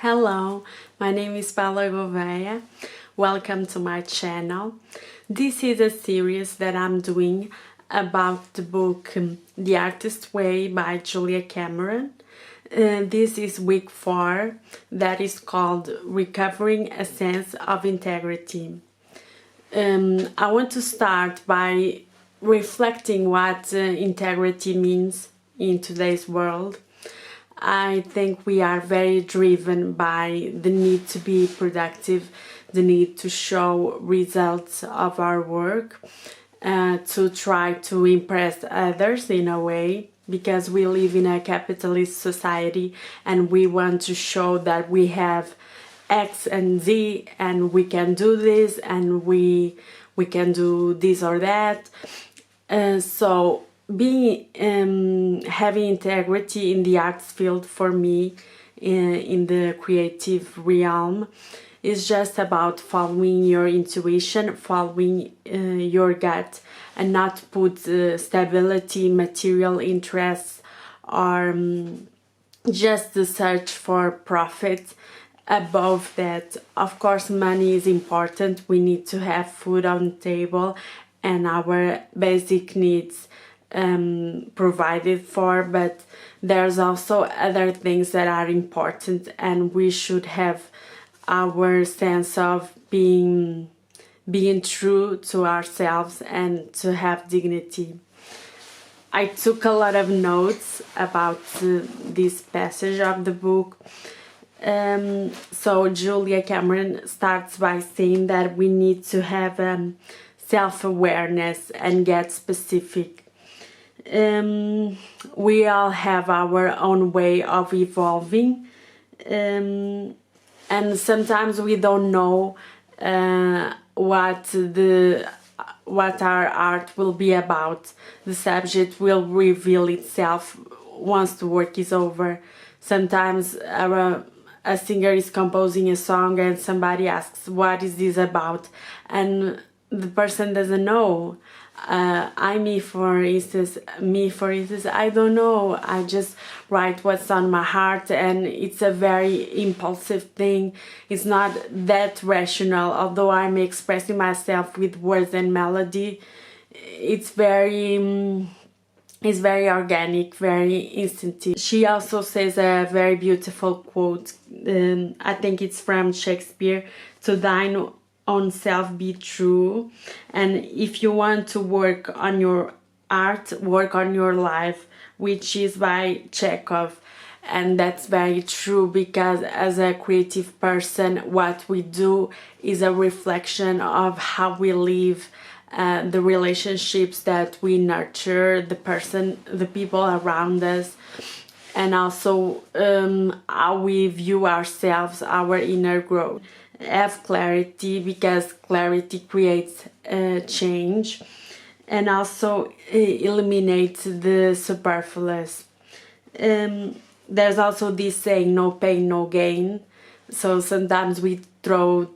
Hello, my name is Paula Gouveia. Welcome to my channel. This is a series that I'm doing about the book The Artist's Way by Julia Cameron. This is week 4, that is called Recovering a Sense of Integrity. I want to start by reflecting what integrity means in today's world. I think we are very driven by the need to be productive, the need to show results of our work, to try to impress others in a way, because we live in a capitalist society and we want to show that we have X and Z and we can do this and we can do this or that. So being having integrity in the arts field for me in the creative realm is just about following your intuition, following your gut, and not put stability, material interests, or just the search for profit above that. Of course, money is important. We need to have food on the table and our basic needs provided for, but there's also other things that are important, and we should have our sense of being true to ourselves and to have dignity. I took a lot of notes about this passage of the book. So Julia Cameron starts by saying that we need to have self-awareness and get specific. We all have our own way of evolving, and sometimes we don't know what our art will be about. The subject will reveal itself once the work is over. Sometimes a singer is composing a song and somebody asks, what is this about? And the person doesn't know. Me for instance, I don't know. I just write what's on my heart, and it's a very impulsive thing. It's not that rational, although I'm expressing myself with words and melody. It's very organic, very instinctive. She also says a very beautiful quote. I think it's from Shakespeare: "To thine own self be true." And if you want to work on your art, work on your life, which is by Chekhov. And that's very true, because as a creative person, what we do is a reflection of how we live, the relationships that we nurture, the people around us, and also how we view ourselves, our inner growth. Have clarity, because clarity creates change, and also eliminates the superfluous. There's also this saying, no pain, no gain. So sometimes we throw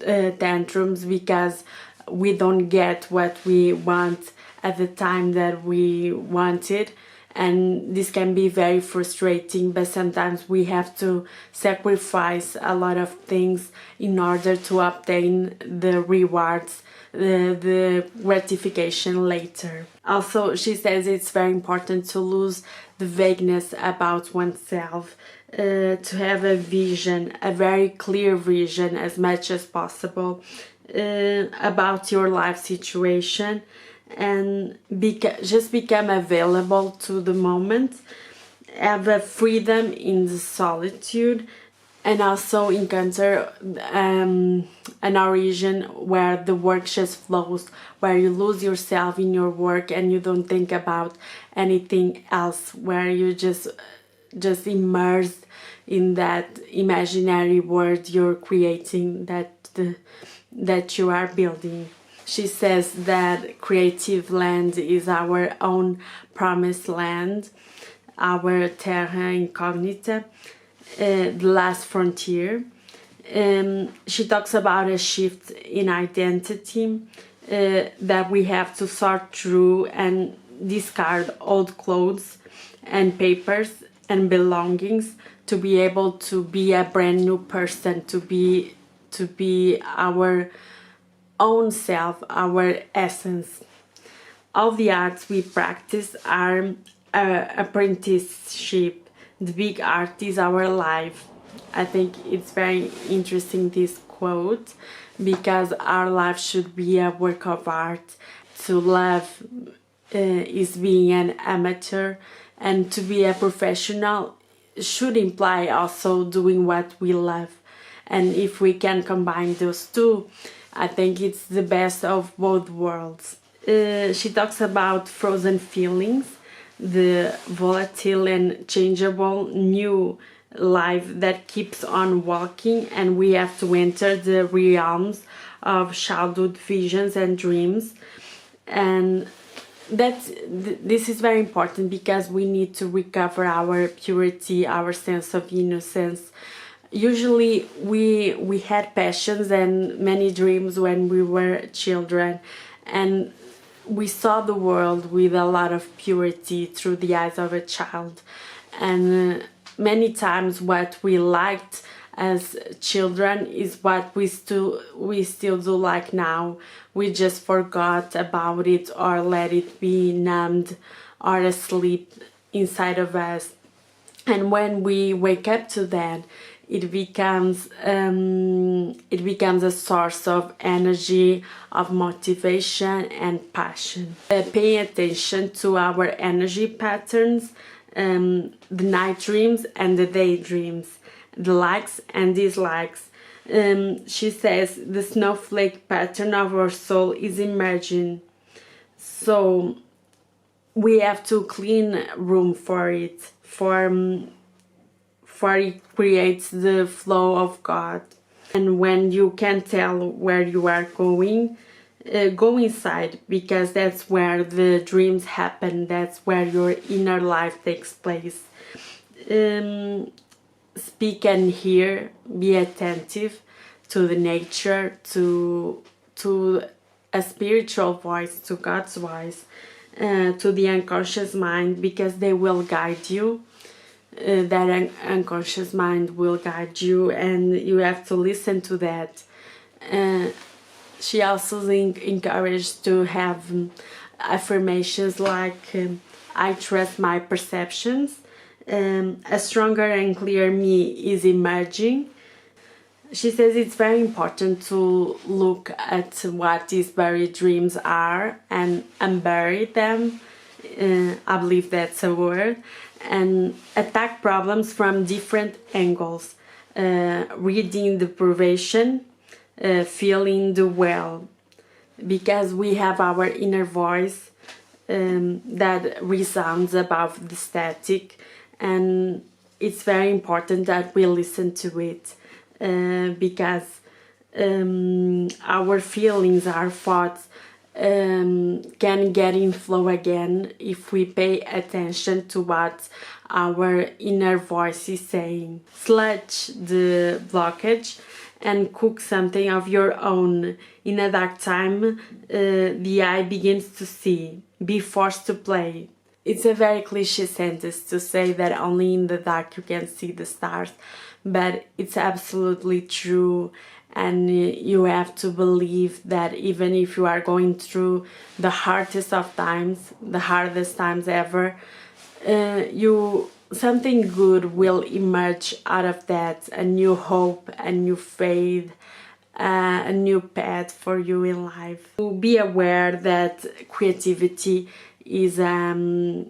tantrums because we don't get what we want at the time that we want it. And this can be very frustrating, but sometimes we have to sacrifice a lot of things in order to obtain the rewards, the gratification later. Also, she says it's very important to lose the vagueness about oneself, to have a vision, a very clear vision as much as possible about your life situation, and just become available to the moment, have a freedom in the solitude, and also encounter an origin where the work just flows, where you lose yourself in your work and you don't think about anything else, where you just immersed in that imaginary world you're creating, that you are building. She says that creative land is our own promised land, our terra incognita, the last frontier. She talks about a shift in identity, that we have to sort through and discard old clothes and papers and belongings, to be able to be a brand new person, to be our own self, our essence. All the arts we practice are apprenticeship. The big art is our life. I think it's very interesting, this quote, because our life should be a work of art. To love is being an amateur, and to be a professional should imply also doing what we love. And if we can combine those two, I think it's the best of both worlds. She talks about frozen feelings, the volatile and changeable new life that keeps on walking, and we have to enter the realms of childhood visions and dreams. And this is very important, because we need to recover our purity, our sense of innocence. Usually we had passions and many dreams when we were children, and we saw the world with a lot of purity through the eyes of a child. And many times what we liked as children is what we still do like now. We just forgot about it, or let it be numbed or asleep inside of us. And when we wake up to that, it becomes a source of energy, of motivation and passion. Paying attention to our energy patterns, the night dreams and the daydreams, the likes and dislikes. She says the snowflake pattern of our soul is emerging, so we have to clean room for it, for it creates the flow of God. And when you can tell where you are going, go inside, because that's where the dreams happen, that's where your inner life takes place. Speak and hear, be attentive to the nature, to a spiritual voice, to God's voice, to the unconscious mind, because they will guide you. That unconscious mind will guide you, and you have to listen to that. She also encouraged to have affirmations like, I trust my perceptions, a stronger and clearer me is emerging. She says it's very important to look at what these buried dreams are and unbury them. I believe that's a word. And attack problems from different angles. Reading the privation, feeling the well. Because we have our inner voice that resounds above the static, and it's very important that we listen to it, because our feelings, our thoughts can get in flow again if we pay attention to what our inner voice is saying. Sludge the blockage and cook something of your own. In a dark time, the eye begins to see. Be forced to play. It's a very cliche sentence to say that only in the dark you can see the stars, but it's absolutely true. And you have to believe that even if you are going through the hardest of times, the hardest times ever, something good will emerge out of that. A new hope, a new faith, a new path for you in life. To be aware that creativity is a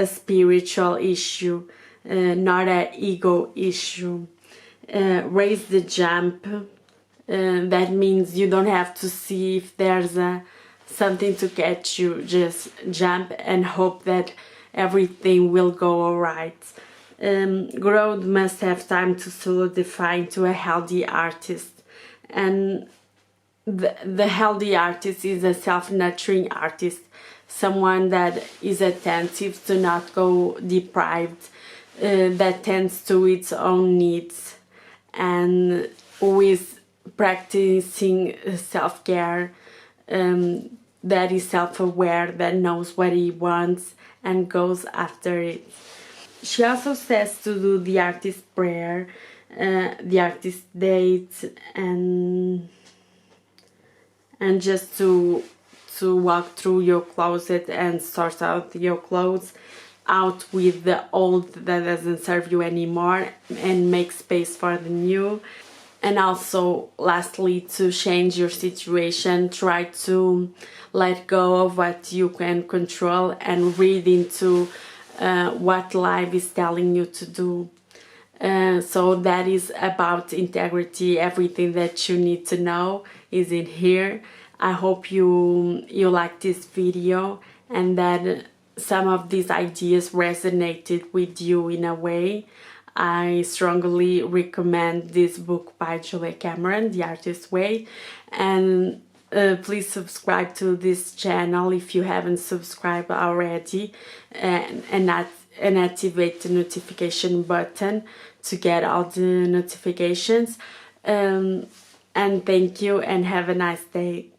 spiritual issue, not an ego issue. Raise the jump. That means you don't have to see if there's something to catch you. Just jump and hope that everything will go alright. Growth must have time to solidify into a healthy artist. And the healthy artist is a self-nurturing artist. Someone that is attentive to not go deprived, that tends to its own needs, and who is practicing self-care, that is self-aware, that knows what he wants and goes after it. she also says to do the artist prayer, the artist date, and just to walk through your closet and sort out your clothes, out with the old that doesn't serve you anymore, and make space for the new. And also, lastly, to change your situation, try to let go of what you can control and read into what life is telling you to do. So that is about integrity. Everything that you need to know is in here. I hope you like this video and that some of these ideas resonated with you in a way. I strongly recommend this book by Julia Cameron, The Artist's Way, and please subscribe to this channel if you haven't subscribed already, and activate the notification button to get all the notifications. And thank you and have a nice day.